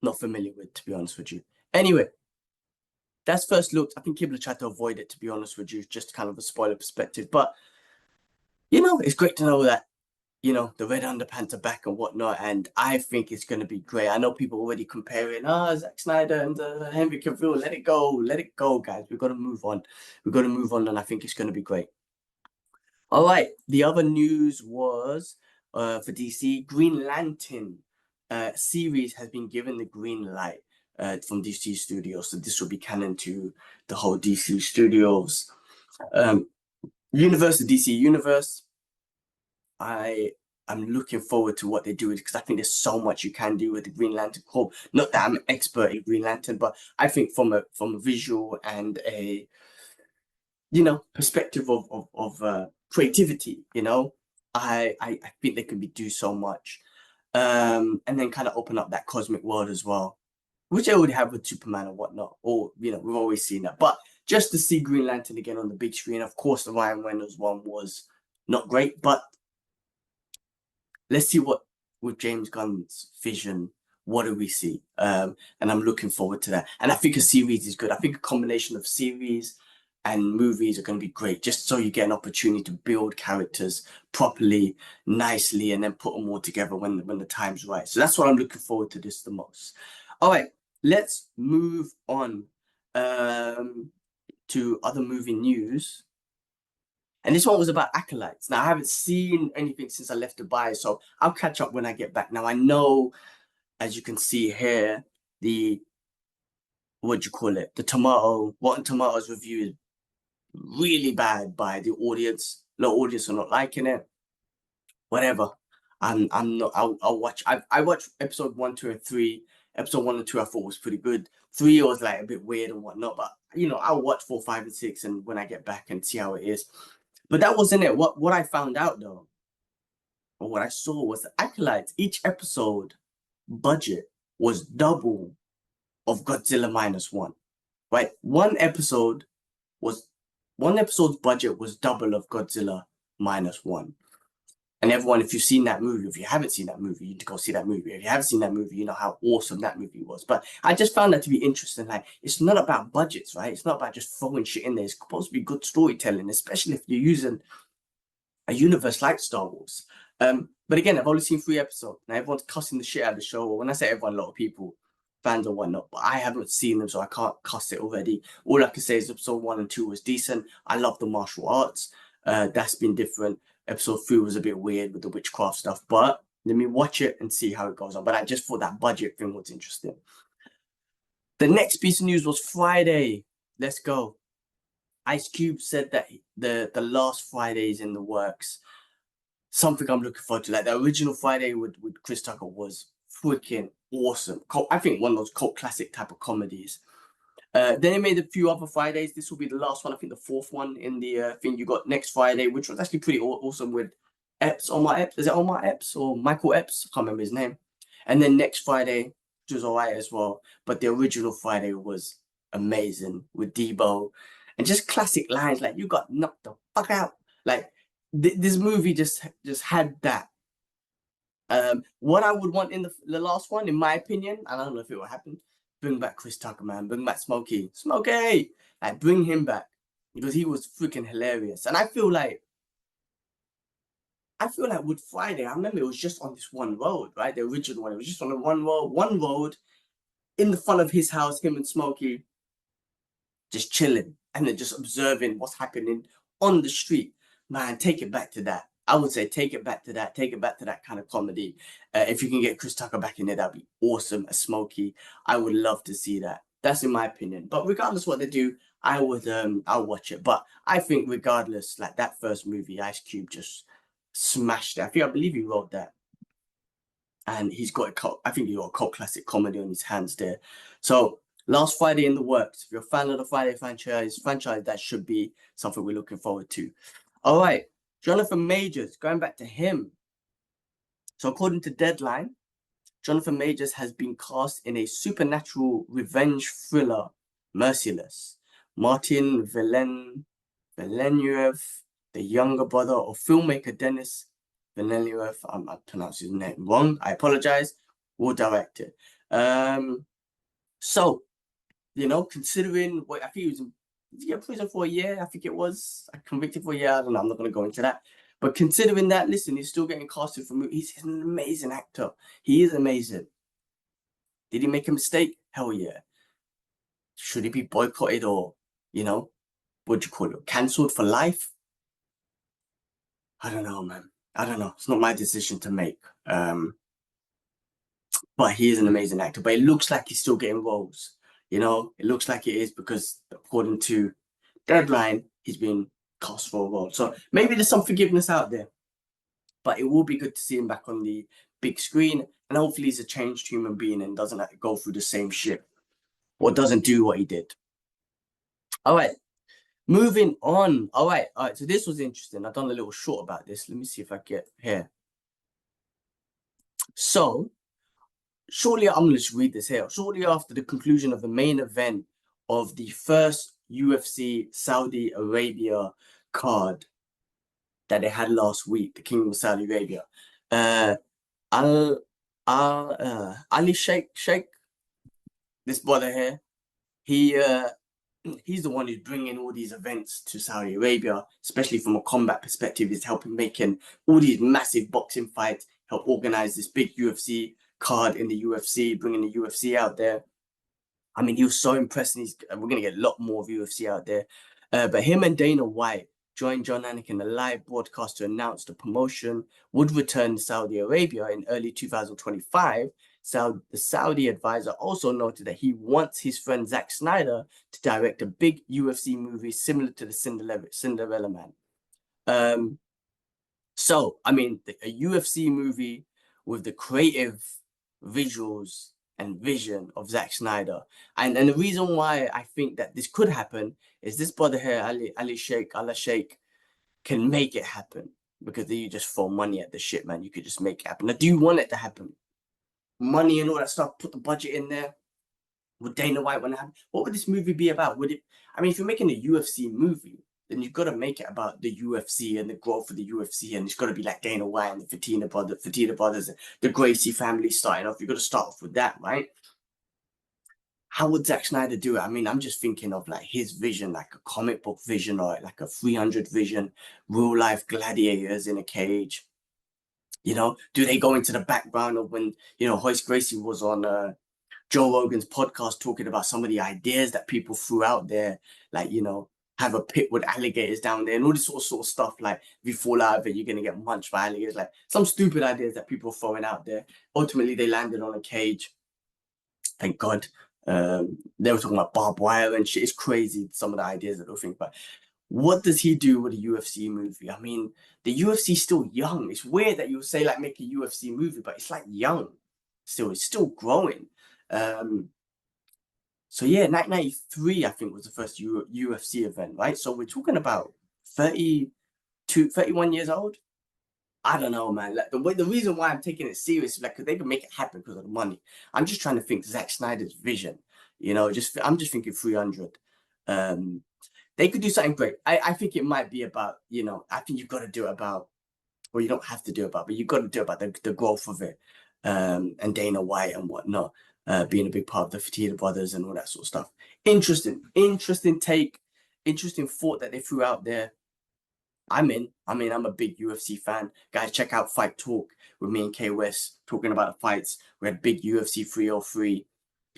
not familiar with, to be honest with you. Anyway, that's first looked. I think Kibler tried to avoid it, to be honest with you, just kind of a spoiler perspective. But, it's great to know that the red underpants are back and whatnot, and I think it's going to be great. I know people already comparing, Zack Snyder and Henry Cavill. Let it go, guys. We've got to move on. And I think it's going to be great. All right. The other news was for DC, Green Lantern series has been given the green light from DC Studios, so this will be canon to the whole DC Studios universe, the DC universe. I'm looking forward to what they do because I think there's so much you can do with the Green Lantern Corps. Not that I'm an expert in Green Lantern, but I think from a visual and a perspective of creativity, I think they can do so much. and then kind of open up that cosmic world as well, which they would have with Superman and whatnot. Or, you know, we've always seen that. But just to see Green Lantern again on the big screen, of course, the Ryan Reynolds one was not great, but let's see what with James Gunn's vision. What do we see? And I'm looking forward to that. And I think a series is good. I think a combination of series and movies are going to be great, just so you get an opportunity to build characters properly, nicely, and then put them all together when the time's right. So that's what I'm looking forward to this the most. All right, let's move on to other movie news. And this one was about Acolytes. Now, I haven't seen anything since I left Dubai, so I'll catch up when I get back. Now, I know, as you can see here, the, what do you call it? The Rotten Tomatoes review is really bad by the audience. The audience are not liking it. Whatever. I'm not. I'll watch. I watched episode 1, 2, and 3. Episode 1 and 2 I thought was pretty good. 3 was like a bit weird and whatnot. But you know, I'll watch 4, 5, and 6, and when I get back and see how it is. But that wasn't it. What I found out though, or what I saw was the Acolytes. Each episode budget was double of Godzilla Minus One. Right, one episode's budget was double of Godzilla Minus One. And everyone, if you've seen that movie, if you haven't seen that movie, you need to go see that movie. If you haven't seen that movie, you know how awesome that movie was. But I just found that to be interesting. Like, it's not about budgets, right? It's not about just throwing shit in there. It's supposed to be good storytelling, especially if you're using a universe like Star Wars. But again, I've only seen 3 episodes. Now everyone's cussing the shit out of the show. When I say everyone, a lot of people, fans or whatnot, but I haven't seen them, so I can't cuss it already. All I can say is episode 1 and 2 was decent. I love the martial arts. That's been different. Episode 3 was a bit weird with the witchcraft stuff, but let me watch it and see how it goes on. But I just thought that budget thing was interesting. The next piece of news was Friday. Let's go. Ice Cube said that the last Friday is in the works. Something I'm looking forward to. Like the original Friday with Chris Tucker was freaking awesome. I think one of those cult classic type of comedies. Then they made a few other Fridays. This will be the last one. I think the 4th one in the thing you got next Friday, which was actually pretty awesome with Omar Epps. Is it Omar Epps or Michael Epps? I can't remember his name. And then next Friday, which was all right as well. But the original Friday was amazing with Debo. And just classic lines like, you got knocked the fuck out. Like, this movie just had that. What I would want in the last one, in my opinion, and I don't know if it will happen, bring back Chris Tucker, man. Bring back Smokey. Like, bring him back. Because he was freaking hilarious. And I feel like with Friday, I remember it was just on this one road, right? The original one. It was just on the one road in the front of his house, him and Smokey just chilling and then just observing what's happening on the street. Man, take it back to that. I would say take it back to that. Take it back to that kind of comedy. If you can get Chris Tucker back in there, that'd be awesome. A Smokey, I would love to see that. That's in my opinion. But regardless what they do, I'll watch it. But I think regardless, like that first movie, Ice Cube just smashed it. I believe he wrote that. And he's got I think he got a cult classic comedy on his hands there. So last Friday in the works. If you're a fan of the Friday franchise, that should be something we're looking forward to. All right, Jonathan Majors, going back to him. So according to Deadline, Jonathan Majors has been cast in a supernatural revenge thriller, Merciless. Martin Villeneuve, the younger brother of filmmaker Denis Villeneuve, I pronounced his name wrong, I apologize, will direct it. So, you know, considering what I think he was in prison for a year, I think it was, convicted for a year, I don't know, I'm not going to go into that. But considering that, listen, he's still getting casted for movies. He's an amazing actor. He is amazing. Did he make a mistake? Hell yeah. Should he be boycotted or, you know, what do you call it, cancelled for life? I don't know, man. I don't know. It's not my decision to make. But he is an amazing actor. But it looks like he's still getting roles. You know, it looks like it is because according to Deadline, he's been cast for a role. So maybe there's some forgiveness out there. But it will be good to see him back on the big screen. And hopefully he's a changed human being and doesn't have to go through the same shit. Or doesn't do what he did. All right. Moving on. All right. So this was interesting. I've done a little short about this. Let me see if I get here. So shortly, I'm gonna just read this here. Shortly after the conclusion of the main event of the first UFC Saudi Arabia card that they had last week, the Kingdom of Saudi Arabia, uh, Al Ali Sheikh, this brother here, he he's the one who's bringing all these events to Saudi Arabia, especially from a combat perspective. He's helping making all these massive boxing fights, help organize this big UFC card in the UFC, bringing the UFC out there. I mean, he was so impressed, and we're gonna get a lot more of UFC out there. But him and Dana White joined John Anik in a live broadcast to announce the promotion would return to Saudi Arabia in early 2025. So the Saudi advisor also noted that he wants his friend Zack Snyder to direct a big UFC movie similar to the Cinderella Man. So, I mean, a UFC movie with the creative visuals and vision of Zack Snyder. And the reason why I think that this could happen is this brother here, Allah Sheikh, can make it happen. Because you just throw money at the shit, man. You could just make it happen. Now, do you want it to happen? Money and all that stuff, put the budget in there. Would Dana White want to have? What would this movie be about? Would it? I mean, if you're making a UFC movie, then you've got to make it about the UFC and the growth of the UFC, and it's got to be like Dana White and the Fertitta brothers, the Gracie family starting off. You've got to start off with that, right? How would Zack Snyder do it? I mean, I'm just thinking of like his vision, like a comic book vision or like a 300 vision, real life gladiators in a cage. You know, do they go into the background of when, Hoist Gracie was on Joe Rogan's podcast talking about some of the ideas that people threw out there, like, have a pit with alligators down there and all this sort of stuff. Like, if you fall out of it, you're going to get munched by alligators. Like, some stupid ideas that people are throwing out there. Ultimately, they landed on a cage. Thank God. They were talking about barbed wire and shit. It's crazy, some of the ideas that they'll think about. What does he do with a UFC movie? I mean, the UFC is still young. It's weird that you say, like, make a UFC movie, but it's like young still. It's still growing. So yeah, 1993, I think, was the first UFC event, right? So we're talking about 32, 31 years old. I don't know, man. Like the reason why I'm taking it serious is like because they can make it happen because of the money. I'm just trying to think Zack Snyder's vision. I'm just thinking 300. They could do something great. I think it might be about, I think you've got to do it about, or you don't have to do it about, but you've got to do it about the growth of it, and Dana White and whatnot, being a big part of the Fertitta brothers and all that sort of stuff. Interesting take, interesting thought that they threw out there. I'm in. I mean, I'm a big UFC fan. Guys, check out Fight Talk with me and K West talking about the fights. We had big UFC 303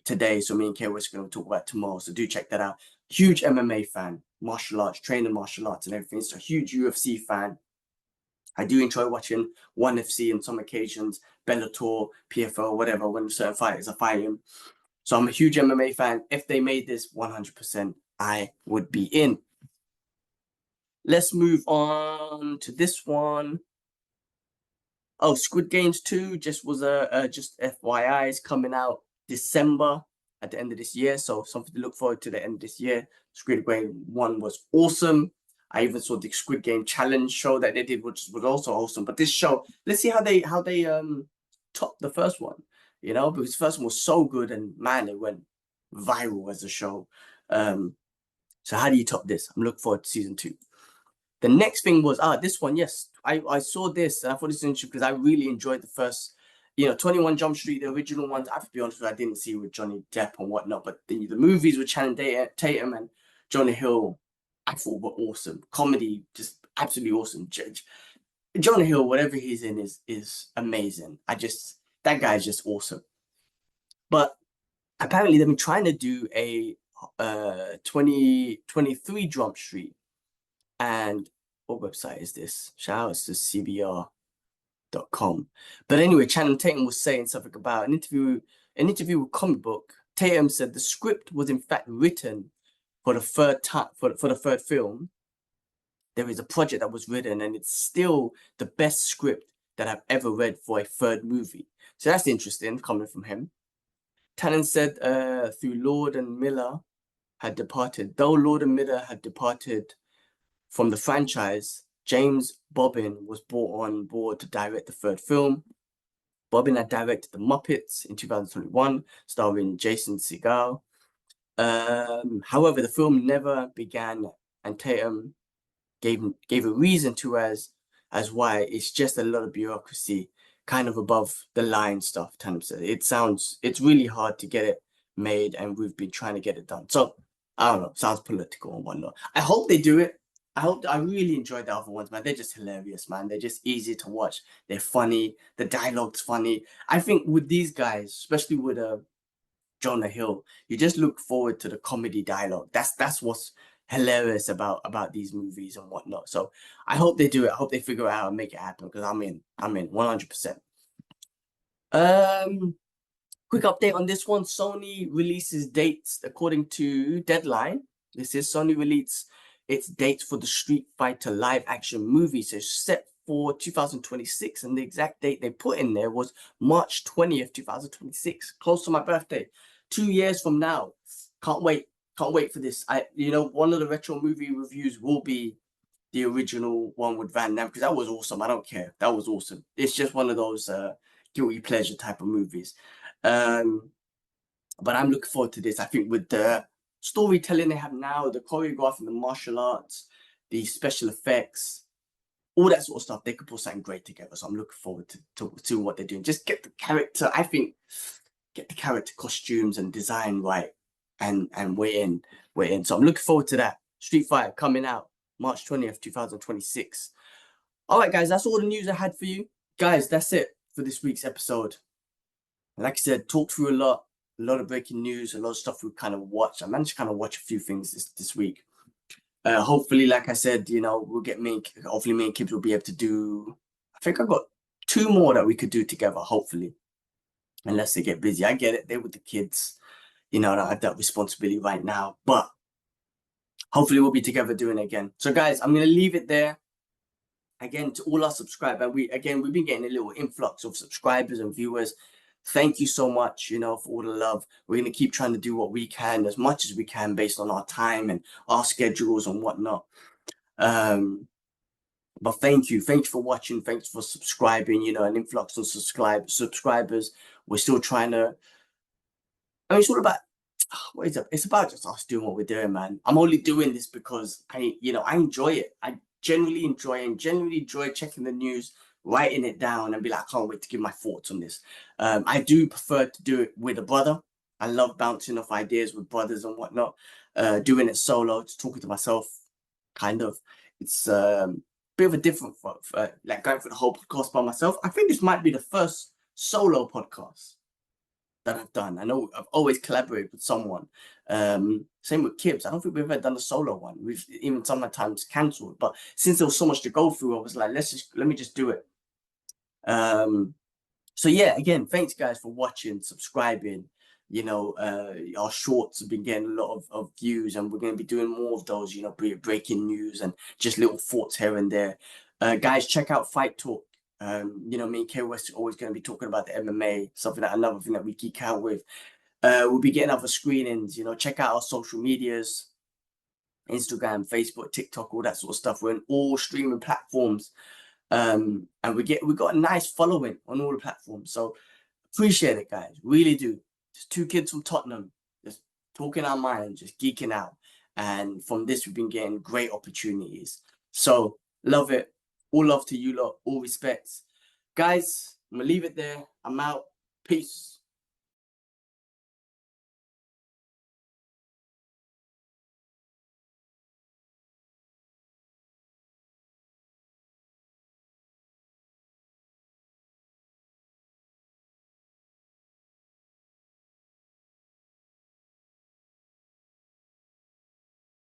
today, so me and K West are going to talk about tomorrow. So do check that out. Huge MMA fan, martial arts, training martial arts and everything. So huge UFC fan. I do enjoy watching ONE FC on some occasions, Bellator, PFL, whatever, when certain fighters are fighting. So I'm a huge MMA fan. If they made this 100%, I would be in. Let's move on to this one. Oh, Squid Games 2 just was just FYI, is coming out December at the end of this year. So something to look forward to the end of this year. Squid Game 1 was awesome. I even saw the Squid Game challenge show that they did, which was also awesome. But this show, let's see how they top the first one, because the first one was so good and man, it went viral as a show. So how do you top this? I'm looking forward to season 2. The next thing was this one. Yes, I saw this and I thought this was interesting because I really enjoyed the first, 21 Jump Street, the original ones. I have to be honest with you, I didn't see with Johnny Depp and whatnot, but the movies with Channing Tatum and Jonah Hill, I thought were awesome. Comedy, just absolutely awesome. Jonah Hill, whatever he's in, is amazing. That guy is just awesome. But apparently they've been trying to do a 2023 Jump Street. And what website is this? Shout out to CBR.com. But anyway, Channing Tatum was saying something about an interview with Comic Book. Tatum said the script was in fact written for the third for the third film. There is a project that was written, and it's still the best script that I've ever read for a third movie. So that's interesting coming from him. Tannen said through Lord and Miller had departed. Though Lord and Miller had departed from the franchise, James Bobbin was brought on board to direct the third film. Bobbin had directed The Muppets in 2021, starring Jason Segel. However, the film never began, and Tatum gave a reason to as why it's just a lot of bureaucracy, kind of above the line stuff. Tatum said it's really hard to get it made, and we've been trying to get it done. So I don't know, sounds political and whatnot. I hope they do it. I really enjoyed the other ones, man. They're just hilarious, man. They're just easy to watch. They're funny. The dialogue's funny. I think with these guys, especially with Jonah Hill, you just look forward to the comedy dialogue. That's what's hilarious about these movies and whatnot. So I hope they do it. I hope they figure it out and make it happen, because I'm in 100%. Quick update on this one. Sony releases dates according to Deadline. This is Sony released its dates for the Street Fighter live action movie. So it's set for 2026, and the exact date they put in there was March 20th, 2026, close to my birthday. 2 years from now. Can't wait for this. One of the retro movie reviews will be the original one with Van Damme, because that was awesome. I don't care. That was awesome. It's just one of those guilty pleasure type of movies. But I'm looking forward to this. I think with the storytelling they have now, the choreographing, the martial arts, the special effects, all that sort of stuff, they could put something great together. So I'm looking forward to what they're doing. Just get the character, I think, get the character costumes and design right, and we're in. So I'm looking forward to that. Street Fighter coming out March 20th, 2026. All right, guys, that's all the news I had for you. Guys, that's it for this week's episode. Like I said, talked through a lot of breaking news, a lot of stuff we kind of watched. I managed to kind of watch a few things this week. Hopefully, like I said, we'll get hopefully me and Kibbs will be able to do, I think I've got 2 more that we could do together, hopefully. Unless they get busy. I get it. They're with the kids. I don't have that responsibility right now. But hopefully we'll be together doing it again. So guys, I'm going to leave it there. Again, to all our subscribers. We've been getting a little influx of subscribers and viewers. Thank you so much, for all the love. We're going to keep trying to do what we can, as much as we can, based on our time and our schedules and whatnot. But thank you for watching. Thanks for subscribing. An influx of subscribers. We're still trying to. It's all about. What is it? It's about just us doing what we're doing, man. I'm only doing this because I enjoy it. I genuinely enjoy checking the news, writing it down, and be like, I can't wait to give my thoughts on this. I do prefer to do it with a brother. I love bouncing off ideas with brothers and whatnot. Doing it solo, just talking to myself, kind of. It's bit of a different, like going through the whole podcast by myself. I think this might be the first solo podcast that I've done. I know I've always collaborated with someone. Same with Kibbs. I don't think we've ever done a solo one. We've even sometimes cancelled, but since there was so much to go through, I was like, let me just do it. So yeah, again, thanks guys for watching, subscribing. Our shorts have been getting a lot of views, and we're going to be doing more of those, breaking news and just little thoughts here and there. Guys, check out Fight Talk. Me and K West are always going to be talking about the MMA, another thing that we geek out with. We'll be getting other screenings. Check out our social medias, Instagram, Facebook, TikTok, all that sort of stuff. We're in all streaming platforms, and we got a nice following on all the platforms. So appreciate it, guys. Really do. Just 2 kids from Tottenham, just talking our minds, just geeking out. And from this, we've been getting great opportunities. So love it. All love to you lot. All respects. Guys, I'm going to leave it there. I'm out. Peace.